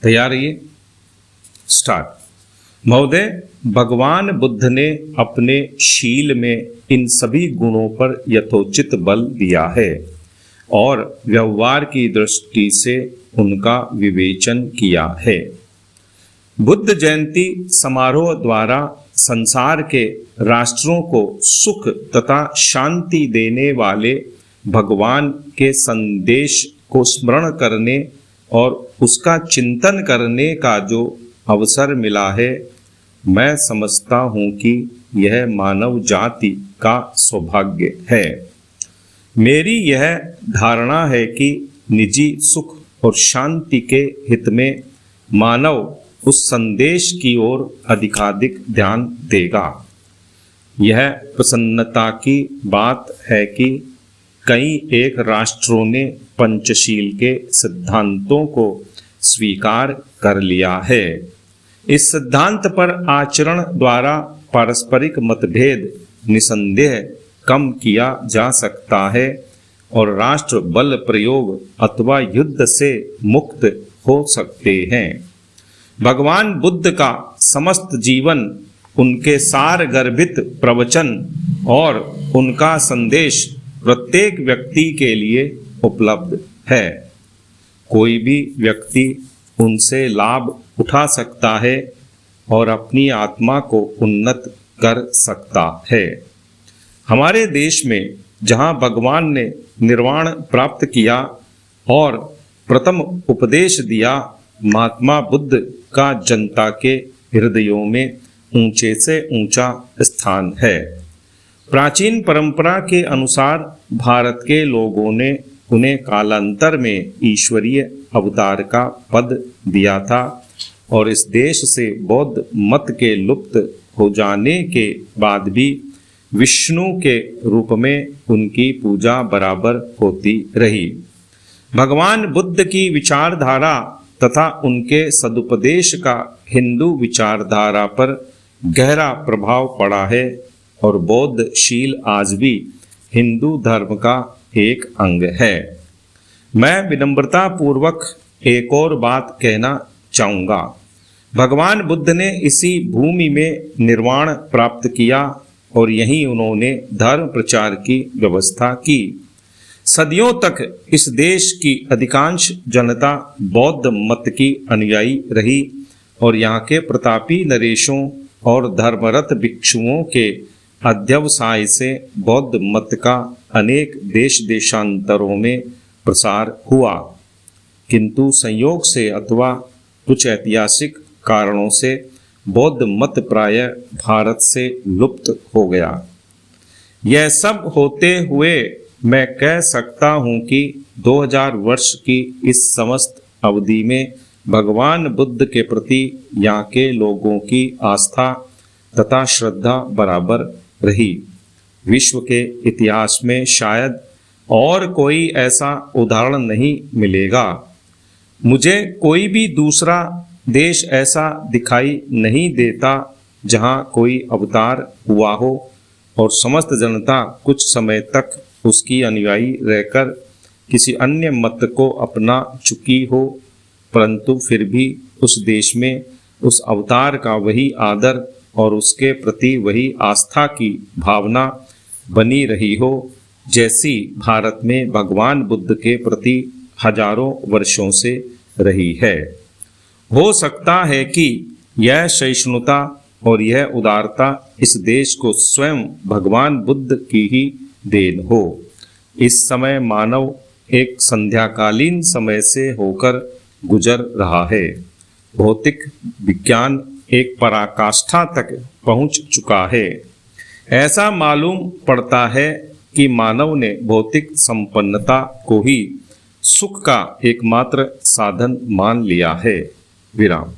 तैयार रहिए, स्टार्ट। महोदय, भगवान बुद्ध ने अपने शील में इन सभी गुणों पर यथोचित बल दिया है और व्यवहार की दृष्टि से उनका विवेचन किया है। बुद्ध जयंती समारोह द्वारा संसार के राष्ट्रों को सुख तथा शांति देने वाले भगवान के संदेश को स्मरण करने और उसका चिंतन करने का जो अवसर मिला है, मैं समझता हूँ कि यह मानव जाति का सौभाग्य है। मेरी यह धारणा है कि निजी सुख और शांति के हित में मानव उस संदेश की ओर अधिकाधिक ध्यान देगा। यह प्रसन्नता की बात है कि कई एक राष्ट्रों ने पंचशील के सिद्धांतों को स्वीकार कर लिया है। इस सिद्धांत पर आचरण द्वारा पारस्परिक मतभेद निसंदेह कम किया जा सकता है और राष्ट्र बल प्रयोग अथवा युद्ध से मुक्त हो सकते हैं। भगवान बुद्ध का समस्त जीवन, उनके सार गर्भित प्रवचन और उनका संदेश प्रत्येक व्यक्ति के लिए उपलब्ध है। कोई भी व्यक्ति उनसे लाभ उठा सकता है और अपनी आत्मा को उन्नत कर सकता है। हमारे देश में जहाँ भगवान ने निर्वाण प्राप्त किया और प्रथम उपदेश दिया, महात्मा बुद्ध का जनता के हृदयों में ऊंचे से ऊंचा स्थान है। प्राचीन परंपरा के अनुसार भारत के लोगों ने उन्हें कालांतर में ईश्वरीय अवतार का पद दिया था और इस देश से बौद्ध मत के लुप्त हो जाने के बाद भी विष्णु के रूप में उनकी पूजा बराबर होती रही। भगवान बुद्ध की विचारधारा तथा उनके सदुपदेश का हिंदू विचारधारा पर गहरा प्रभाव पड़ा है और बौद्ध शील आज भी हिंदू धर्म का एक अंग है। मैं विनम्रता पूर्वक एक और बात कहना चाहूँगा। भगवान बुद्ध ने इसी भूमि में निर्वाण प्राप्त किया और यहीं उन्होंने धर्म प्रचार की व्यवस्था की। सदियों तक इस देश की अधिकांश जनता बौद्ध मत की अनुयायी रही और यहाँ के प्रतापी नरेशों और धर्मरत भिक्षुओं के अध्यवसाय से बौद्ध मत का अनेक देश देशांतरों में प्रसार हुआ, किंतु संयोग से अथवा कुछ ऐतिहासिक कारणों से बौद्ध मत प्रायः भारत से लुप्त हो गया। यह सब होते हुए मैं कह सकता हूँ कि 2000 वर्ष की इस समस्त अवधि में भगवान बुद्ध के प्रति यहाँ के लोगों की आस्था तथा श्रद्धा बराबर रही। विश्व के इतिहास में शायद और कोई ऐसा उदाहरण नहीं मिलेगा। मुझे कोई भी दूसरा देश ऐसा दिखाई नहीं देता जहाँ कोई अवतार हुआ हो और समस्त जनता कुछ समय तक उसकी अनुयायी रहकर किसी अन्य मत को अपना चुकी हो, परंतु फिर भी उस देश में उस अवतार का वही आदर और उसके प्रति वही आस्था की भावना बनी रही हो जैसी भारत में भगवान बुद्ध के प्रति हजारों वर्षों से रही है। हो सकता है कि यह सहिष्णुता और यह उदारता इस देश को स्वयं भगवान बुद्ध की ही देन हो। इस समय मानव एक संध्याकालीन समय से होकर गुजर रहा है। भौतिक विज्ञान एक पराकाष्ठा तक पहुंच चुका है। ऐसा मालूम पड़ता है कि मानव ने भौतिक संपन्नता को ही सुख का एकमात्र साधन मान लिया है। विराम।